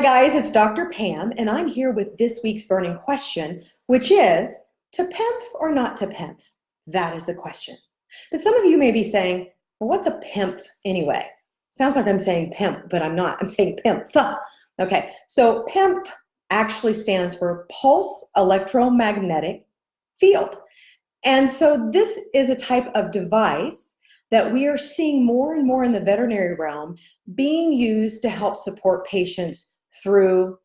Guys, it's Dr. Pam, and I'm here with this week's burning question, which is, to PEMF or not to PEMF? That is the question. But some of you may be saying, well, what's a PEMF anyway? Sounds like I'm saying pimp, but I'm not. I'm saying PEMF. Okay, so PEMF actually stands for Pulse Electromagnetic Field. And so this is a type of device that we are seeing more and more in the veterinary realm being used to help support patients through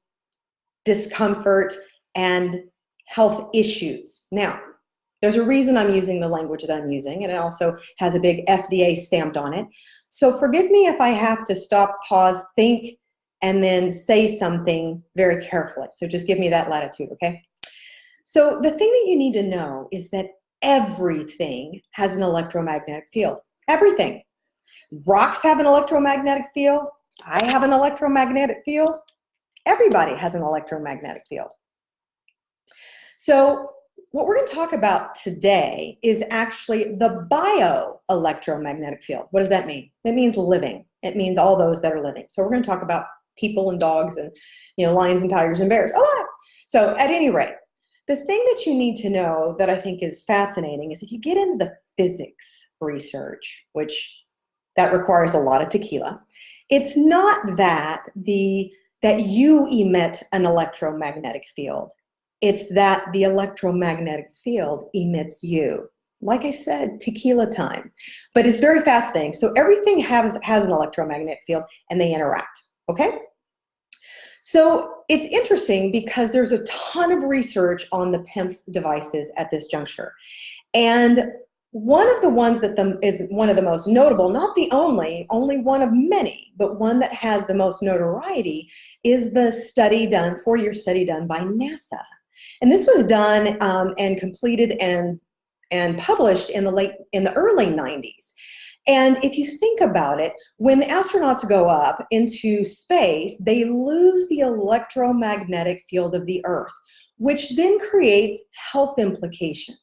discomfort and health issues. Now, there's a reason I'm using the language that I'm using, and it also has a big FDA stamped on it. So forgive me if I have to stop, pause, think, and then say something very carefully. So just give me that latitude, okay? So the thing that you need to know is that everything has an electromagnetic field. Everything. Rocks have an electromagnetic field. I have an electromagnetic field. Everybody has an electromagnetic field. So what we're going to talk about today is actually the bioelectromagnetic field. What does that mean? It means living. It means all those that are living. So we're going to talk about people and dogs and, lions and tigers and bears. So at any rate, the thing that you need to know that I think is fascinating is if you get into the physics research, which that requires a lot of tequila, it's not that you emit an electromagnetic field. It's that the electromagnetic field emits you. Like I said, tequila time. But it's very fascinating. So everything has an electromagnetic field and they interact, okay? So it's interesting because there's a ton of research on the PEMF devices at this juncture. And one of the ones that is one of the most notable, not the only one of many, but one that has the most notoriety is the study done, 4-year study done by NASA. And this was done and completed and published in the early 90s. And if you think about it, when the astronauts go up into space, they lose the electromagnetic field of the Earth, which then creates health implications.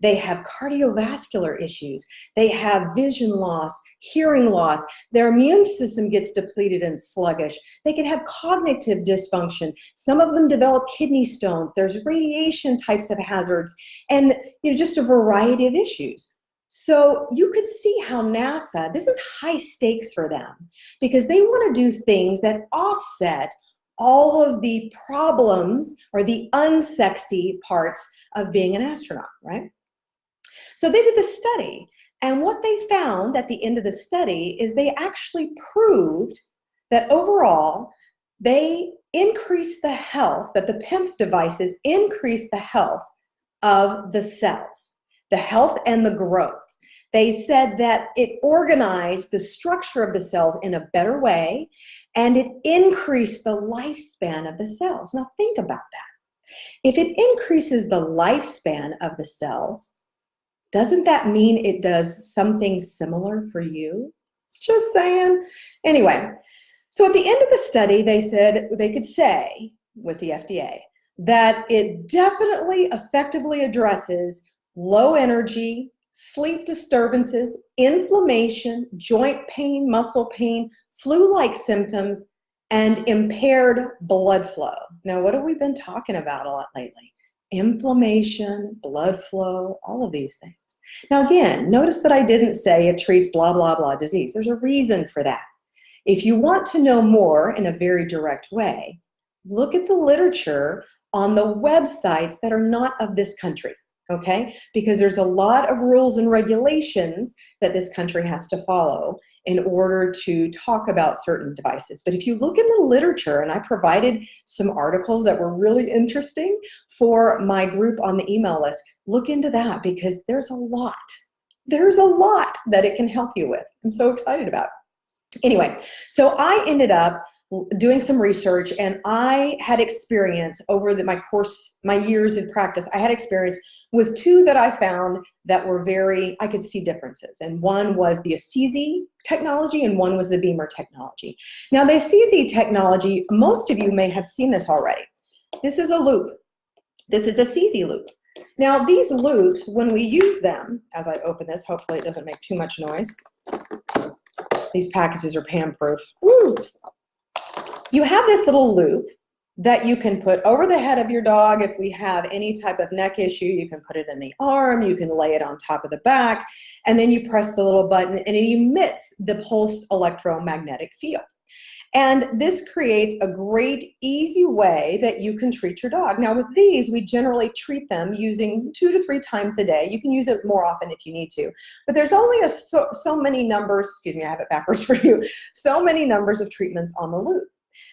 They have cardiovascular issues. They have vision loss, hearing loss. Their immune system gets depleted and sluggish. They can have cognitive dysfunction. Some of them develop kidney stones. There's radiation types of hazards and just a variety of issues. So you could see how NASA, this is high stakes for them because they want to do things that offset all of the problems or the unsexy parts of being an astronaut, right? So they did the study, and what they found at the end of the study is they actually proved that overall they increased the health, that the PEMF devices increased the health of the cells, the health and the growth. They said that it organized the structure of the cells in a better way, and it increased the lifespan of the cells. Now think about that. If it increases the lifespan of the cells, doesn't that mean it does something similar for you? Just saying. Anyway, so at the end of the study, they said they could say with the FDA that it definitely effectively addresses low energy, sleep disturbances, inflammation, joint pain, muscle pain, flu-like symptoms, and impaired blood flow. Now, what have we been talking about a lot lately? Inflammation, blood flow, all of these things. Now again, notice that I didn't say it treats blah, blah, blah disease. There's a reason for that. If you want to know more in a very direct way, look at the literature on the websites that are not of this country, okay? Because there's a lot of rules and regulations that this country has to follow in order to talk about certain devices. But if you look in the literature, and I provided some articles that were really interesting for my group on the email list, look into that because there's a lot that it can help you with. I'm so excited about it. Anyway, so I ended up doing some research, and I had experience over my years in practice. I had experience with 2 that I found that were I could see differences. And one was the Assisi technology and one was the Beamer technology. Now the Assisi technology, most of you may have seen this already. This is a loop. This is a Assisi loop. Now these loops, when we use them, as I open this, hopefully it doesn't make too much noise. These packages are PAM proof. Woo! You have this little loop that you can put over the head of your dog. If we have any type of neck issue, you can put it in the arm, you can lay it on top of the back, and then you press the little button and it emits the pulsed electromagnetic field. And this creates a great, easy way that you can treat your dog. Now with these, we generally treat them using 2 to 3 times a day. You can use it more often if you need to, but there's only so many numbers, excuse me, I have it backwards for you, so many numbers of treatments on the loop.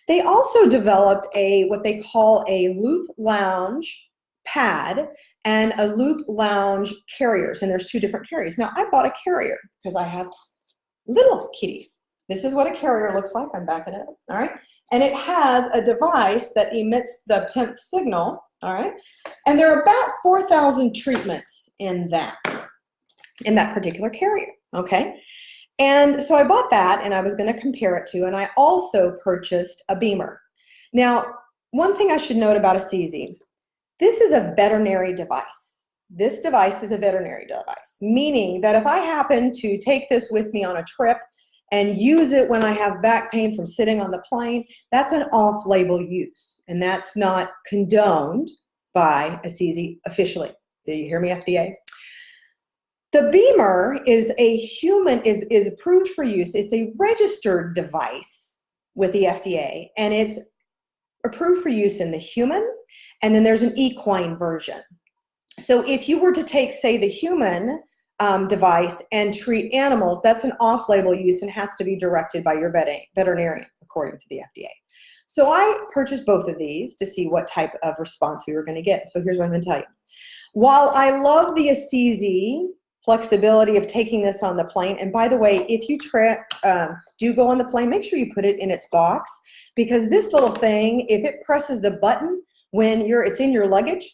They also developed what they call a loop lounge pad and a loop lounge carriers, and there's 2 different carriers. Now I bought a carrier because I have little kitties. This is what a carrier looks like. I'm backing it up, all right? And it has a device that emits the PEMF signal, all right? And there are about 4,000 treatments in that particular carrier, okay? And so I bought that and I was gonna compare it to, and I also purchased a beamer. Now, one thing I should note about a CZ, this is a veterinary device. This device is a veterinary device, meaning that if I happen to take this with me on a trip and use it when I have back pain from sitting on the plane, that's an off-label use, and that's not condoned by a CZ officially. Do you hear me, FDA? The beamer is is approved for use. It's a registered device with the FDA, and it's approved for use in the human, and then there's an equine version. So if you were to take, say, the human device and treat animals, that's an off-label use and has to be directed by your veterinarian, according to the FDA. So I purchased both of these to see what type of response we were going to get. So here's what I'm going to tell you. While I love the CZ flexibility of taking this on the plane, and by the way, if you do go on the plane, make sure you put it in its box, because this little thing, if it presses the button when it's in your luggage,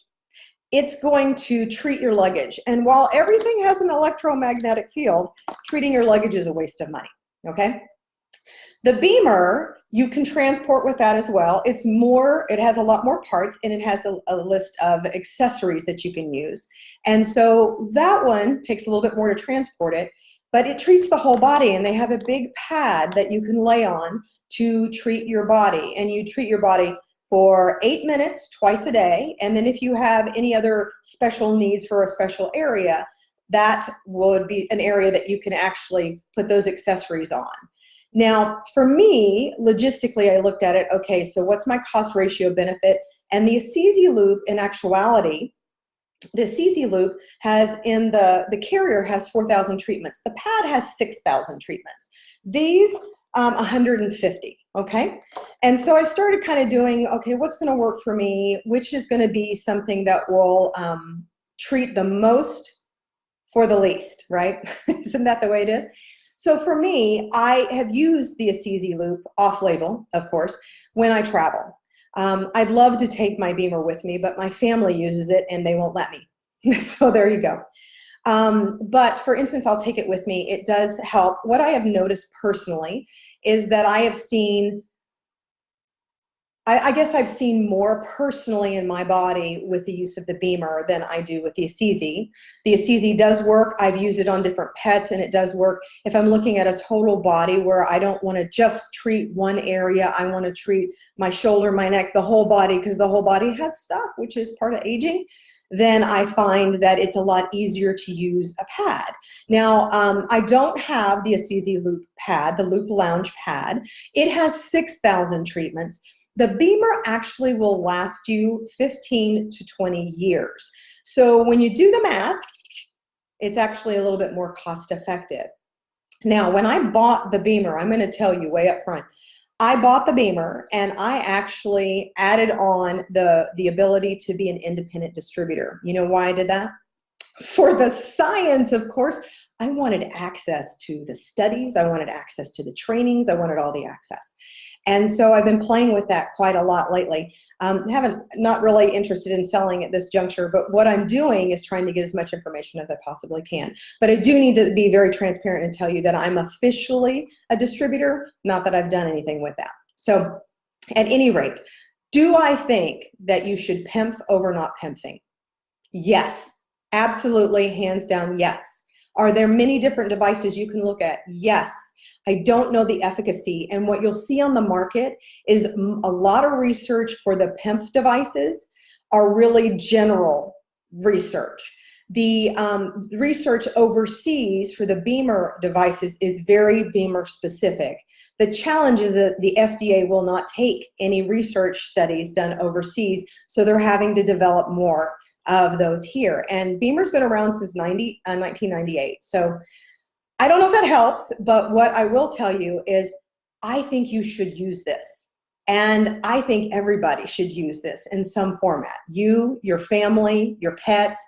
it's going to treat your luggage. And while everything has an electromagnetic field, treating your luggage is a waste of money, okay? The beamer, you can transport with that as well. It has a lot more parts, and it has a list of accessories that you can use. And so that one takes a little bit more to transport it, but it treats the whole body, and they have a big pad that you can lay on to treat your body. And you treat your body for 8 minutes twice a day, and then if you have any other special needs for a special area, that would be an area that you can actually put those accessories on. Now, for me, logistically, I looked at it, okay, so what's my cost ratio benefit? And the CZ loop, in actuality, the CZ loop has the carrier has 4,000 treatments. The pad has 6,000 treatments. These 150, okay? And so I started kind of doing, okay, what's gonna work for me? Which is gonna be something that will treat the most for the least, right? Isn't that the way it is? So for me, I have used the CZ loop, off-label, of course, when I travel. I'd love to take my beamer with me, but my family uses it and they won't let me. So there you go. But for instance, I'll take it with me. It does help. What I have noticed personally is that I have seen, I guess I've seen more personally in my body with the use of the beamer than I do with the CZ. The CZ does work. I've used it on different pets, and it does work. If I'm looking at a total body where I don't want to just treat one area, I want to treat my shoulder, my neck, the whole body, because the whole body has stuff, which is part of aging, then I find that it's a lot easier to use a pad. Now, I don't have the CZ loop pad, the loop lounge pad. It has 6,000 treatments. The beamer actually will last you 15 to 20 years. So when you do the math, it's actually a little bit more cost effective. Now, when I bought the beamer, I'm gonna tell you way up front, I bought the beamer and I actually added on the ability to be an independent distributor. You know why I did that? For the science, of course. I wanted access to the studies, I wanted access to the trainings, I wanted all the access. And so I've been playing with that quite a lot lately. Not really interested in selling at this juncture, but what I'm doing is trying to get as much information as I possibly can. But I do need to be very transparent and tell you that I'm officially a distributor, not that I've done anything with that. So at any rate, do I think that you should PEMF over not PEMFing? Yes, absolutely, hands down, yes. Are there many different devices you can look at? Yes. I don't know the efficacy. And what you'll see on the market is a lot of research for the PEMF devices are really general research. The research overseas for the Beamer devices is very Beamer specific. The challenge is that the FDA will not take any research studies done overseas, so they're having to develop more of those here. And Beamer's been around since 1998. So I don't know if that helps, but what I will tell you is I think you should use this. And I think everybody should use this in some format. You, your family, your pets,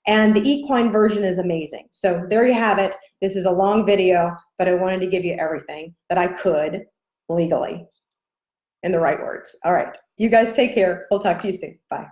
and the equine version is amazing. So there you have it. This is a long video, but I wanted to give you everything that I could legally in the right words. All right, you guys take care. We'll talk to you soon. Bye.